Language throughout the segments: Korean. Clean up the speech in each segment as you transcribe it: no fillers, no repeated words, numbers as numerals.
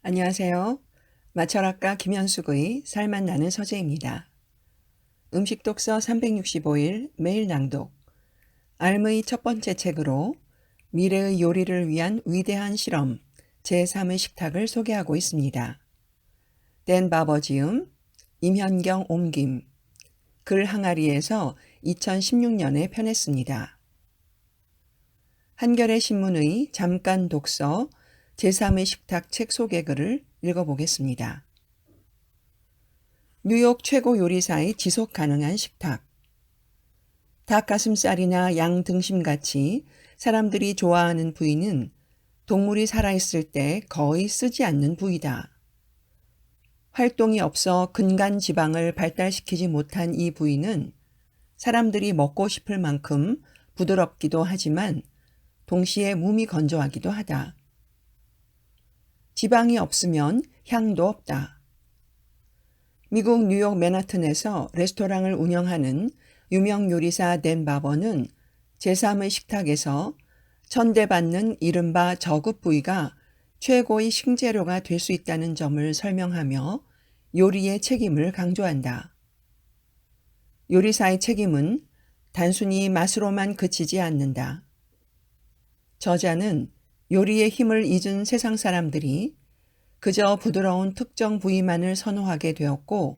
안녕하세요. 마철학과 김현숙의 살맛 나는 서재입니다. 음식 독서 365일 매일 낭독. 알무의 첫 번째 책으로 미래의 요리를 위한 위대한 실험 제3의 식탁을 소개하고 있습니다. 댄 바버 지음, 임현경 옮김, 글 항아리에서 2016년에 편했습니다. 한겨레 신문의 잠깐 독서 제3의 식탁 책 소개글을 읽어보겠습니다. 뉴욕 최고 요리사의 지속 가능한 식탁. 닭가슴살이나 양 등심같이 사람들이 좋아하는 부위는 동물이 살아있을 때 거의 쓰지 않는 부위다. 활동이 없어 근간 지방을 발달시키지 못한 이 부위는 사람들이 먹고 싶을 만큼 부드럽기도 하지만 동시에 몸이 건조하기도 하다. 지방이 없으면 향도 없다. 미국 뉴욕 맨하튼에서 레스토랑을 운영하는 유명 요리사 댄 바버는 제3의 식탁에서 천대받는 이른바 저급 부위가 최고의 식재료가 될 수 있다는 점을 설명하며 요리의 책임을 강조한다. 요리사의 책임은 단순히 맛으로만 그치지 않는다. 저자는 요리의 힘을 잊은 세상 사람들이 그저 부드러운 특정 부위만을 선호하게 되었고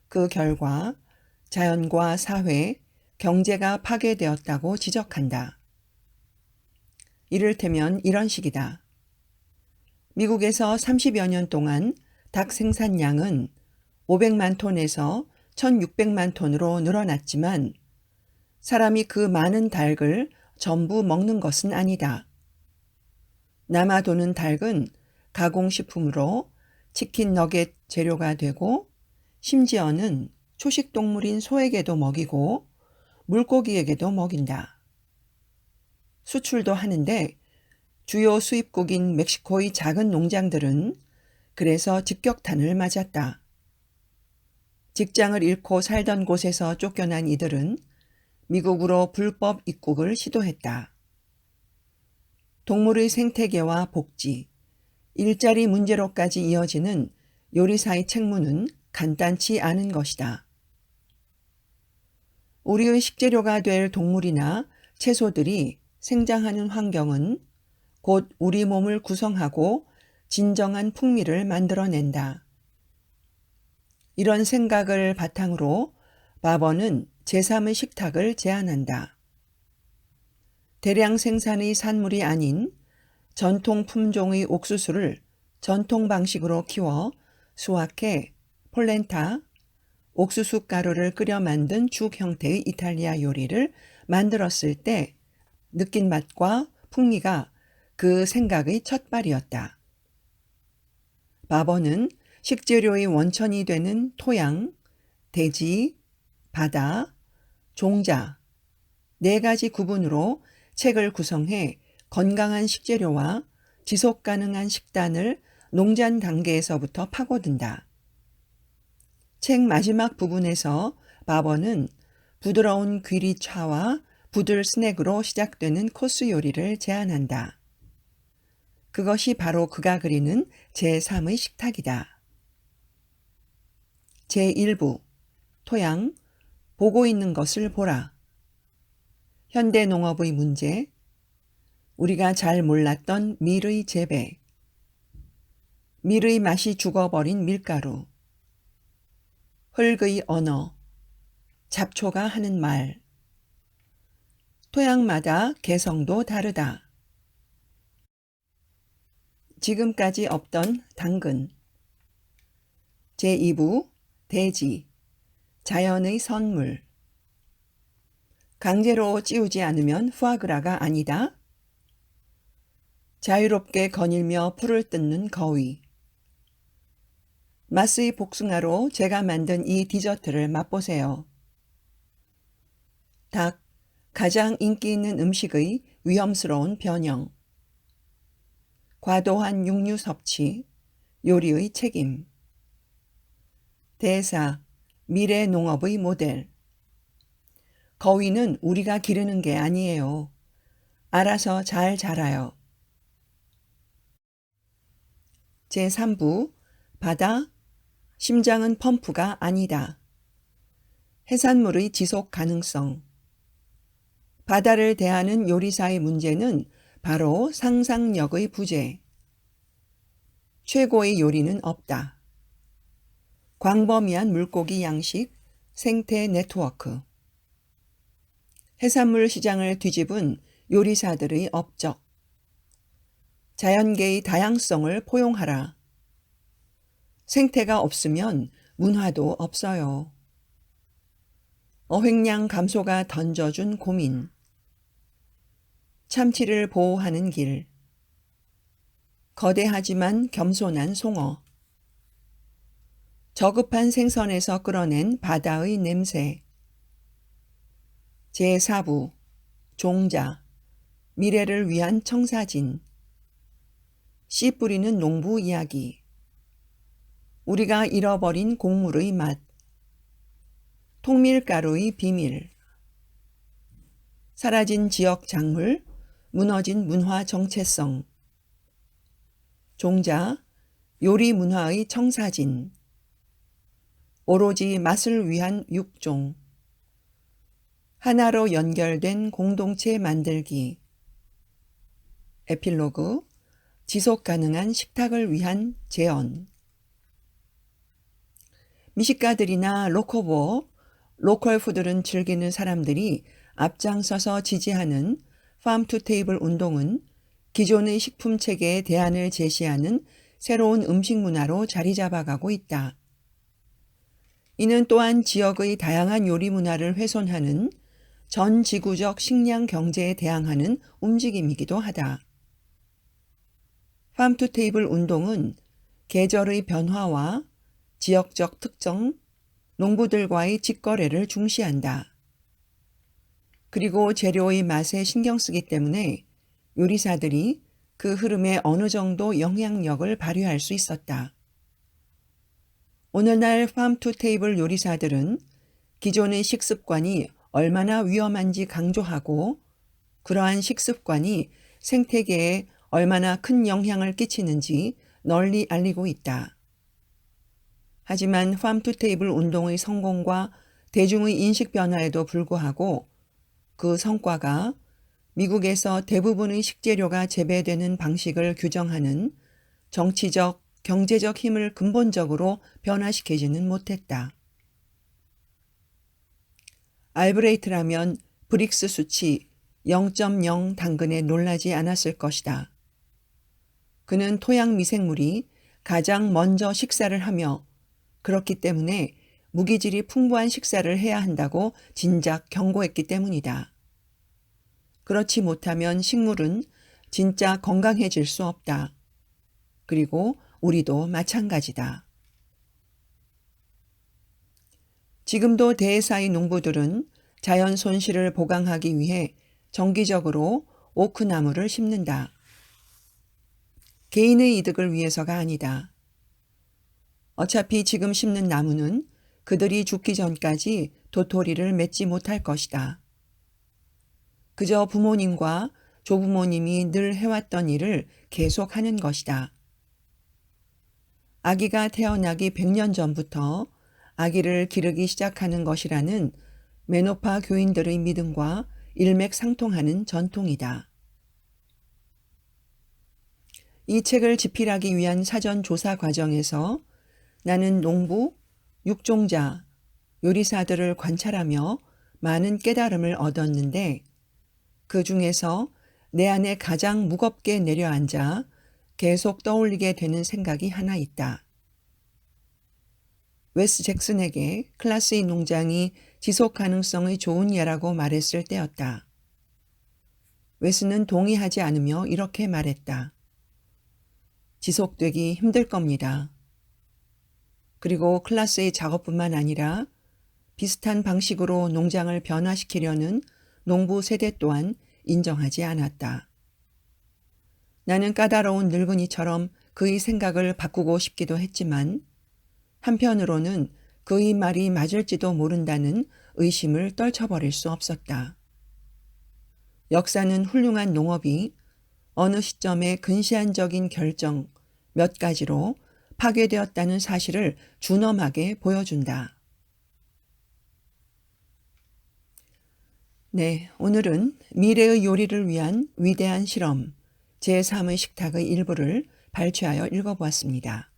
그 결과 자연과 사회, 경제가 파괴되었다고 지적한다. 이를테면 이런 식이다. 미국에서 30여 년 동안 닭 생산량은 500만 톤에서 1600만 톤으로 늘어났지만 사람이 그 많은 닭을 전부 먹는 것은 아니다. 남아도는 닭은 가공식품으로 치킨 너겟 재료가 되고 심지어는 초식동물인 소에게도 먹이고 물고기에게도 먹인다. 수출도 하는데 주요 수입국인 멕시코의 작은 농장들은 그래서 직격탄을 맞았다. 직장을 잃고 살던 곳에서 쫓겨난 이들은 미국으로 불법 입국을 시도했다. 동물의 생태계와 복지, 일자리 문제로까지 이어지는 요리사의 책무는 간단치 않은 것이다. 우리의 식재료가 될 동물이나 채소들이 생장하는 환경은 곧 우리 몸을 구성하고 진정한 풍미를 만들어낸다. 이런 생각을 바탕으로 바버는 제3의 식탁을 제안한다. 대량 생산의 산물이 아닌 전통 품종의 옥수수를 전통 방식으로 키워 수확해 폴렌타, 옥수수 가루를 끓여 만든 죽 형태의 이탈리아 요리를 만들었을 때 느낀 맛과 풍미가 그 생각의 첫발이었다. 바버는 식재료의 원천이 되는 토양, 대지, 바다, 종자, 4가지 구분으로 책을 구성해 건강한 식재료와 지속 가능한 식단을 농장 단계에서부터 파고든다. 책 마지막 부분에서 바버는 부드러운 귀리차와 부들 스낵으로 시작되는 코스 요리를 제안한다. 그것이 바로 그가 그리는 제3의 식탁이다. 제1부 토양, 보고 있는 것을 보라. 현대 농업의 문제, 우리가 잘 몰랐던 밀의 재배, 밀의 맛이 죽어버린 밀가루, 흙의 언어, 잡초가 하는 말, 토양마다 개성도 다르다. 지금까지 없던 당근. 제2부 대지, 자연의 선물. 강제로 찌우지 않으면 푸아그라가 아니다. 자유롭게 거닐며 풀을 뜯는 거위. 마스의 복숭아로 제가 만든 이 디저트를 맛보세요. 닭, 가장 인기 있는 음식의 위험스러운 변형. 과도한 육류 섭취, 요리의 책임. 대사, 미래 농업의 모델. 거위는 우리가 기르는 게 아니에요. 알아서 잘 자라요. 제3부 바다, 심장은 펌프가 아니다. 해산물의 지속 가능성. 바다를 대하는 요리사의 문제는 바로 상상력의 부재. 최고의 요리는 없다. 광범위한 물고기 양식, 생태 네트워크. 해산물 시장을 뒤집은 요리사들의 업적. 자연계의 다양성을 포용하라. 생태가 없으면 문화도 없어요. 어획량 감소가 던져준 고민. 참치를 보호하는 길. 거대하지만 겸손한 송어. 저급한 생선에서 끌어낸 바다의 냄새. 제4부 종자. 미래를 위한 청사진. 씨 뿌리는 농부 이야기. 우리가 잃어버린 곡물의 맛. 통밀가루의 비밀. 사라진 지역 작물, 무너진 문화 정체성. 종자, 요리 문화의 청사진. 오로지 맛을 위한 육종. 하나로 연결된 공동체 만들기. 에필로그, 지속 가능한 식탁을 위한 제언. 미식가들이나 로커보, 로컬 푸드를 즐기는 사람들이 앞장서서 지지하는 팜투테이블 운동은 기존의 식품 체계에 대안을 제시하는 새로운 음식 문화로 자리 잡아가고 있다. 이는 또한 지역의 다양한 요리 문화를 훼손하는 전 지구적 식량 경제에 대항하는 움직임이기도 하다. 팜투테이블 운동은 계절의 변화와 지역적 특정, 농부들과의 직거래를 중시한다. 그리고 재료의 맛에 신경 쓰기 때문에 요리사들이 그 흐름에 어느 정도 영향력을 발휘할 수 있었다. 오늘날 팜투테이블 요리사들은 기존의 식습관이 얼마나 위험한지 강조하고 그러한 식습관이 생태계에 얼마나 큰 영향을 끼치는지 널리 알리고 있다. 하지만 팜투테이블 운동의 성공과 대중의 인식 변화에도 불구하고 그 성과가 미국에서 대부분의 식재료가 재배되는 방식을 규정하는 정치적, 경제적 힘을 근본적으로 변화시키지는 못했다. 알브레이트라면 브릭스 수치 0.0 당근에 놀라지 않았을 것이다. 그는 토양 미생물이 가장 먼저 식사를 하며 그렇기 때문에 무기질이 풍부한 식사를 해야 한다고 진작 경고했기 때문이다. 그렇지 못하면 식물은 진짜 건강해질 수 없다. 그리고 우리도 마찬가지다. 지금도 대해사의 농부들은 자연 손실을 보강하기 위해 정기적으로 오크나무를 심는다. 개인의 이득을 위해서가 아니다. 어차피 지금 심는 나무는 그들이 죽기 전까지 도토리를 맺지 못할 것이다. 그저 부모님과 조부모님이 늘 해왔던 일을 계속하는 것이다. 아기가 태어나기 100년 전부터 아기를 기르기 시작하는 것이라는 메노파 교인들의 믿음과 일맥상통하는 전통이다. 이 책을 집필하기 위한 사전 조사 과정에서 나는 농부, 육종자, 요리사들을 관찰하며 많은 깨달음을 얻었는데 그 중에서 내 안에 가장 무겁게 내려앉아 계속 떠올리게 되는 생각이 하나 있다. 웨스 잭슨에게 클래스 A 농장이 지속 가능성의 좋은 예라고 말했을 때였다. 웨스는 동의하지 않으며 이렇게 말했다. 지속되기 힘들 겁니다. 그리고 클래스 A 작업뿐만 아니라 비슷한 방식으로 농장을 변화시키려는 농부 세대 또한 인정하지 않았다. 나는 까다로운 늙은이처럼 그의 생각을 바꾸고 싶기도 했지만 한편으로는 그의 말이 맞을지도 모른다는 의심을 떨쳐버릴 수 없었다. 역사는 훌륭한 농업이 어느 시점에 근시안적인 결정, 몇 가지로 파괴되었다는 사실을 준엄하게 보여준다. 네, 오늘은 미래의 요리를 위한 위대한 실험 제3의 식탁의 일부를 발췌하여 읽어보았습니다.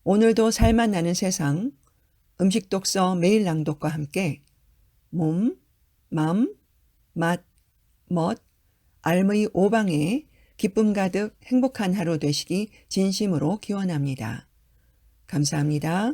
오늘도 살맛 나는 세상 음식 독서 매일 낭독과 함께 몸, 맘, 맛, 멋, 알의 오방에 기쁨 가득 행복한 하루 되시기 진심으로 기원합니다. 감사합니다.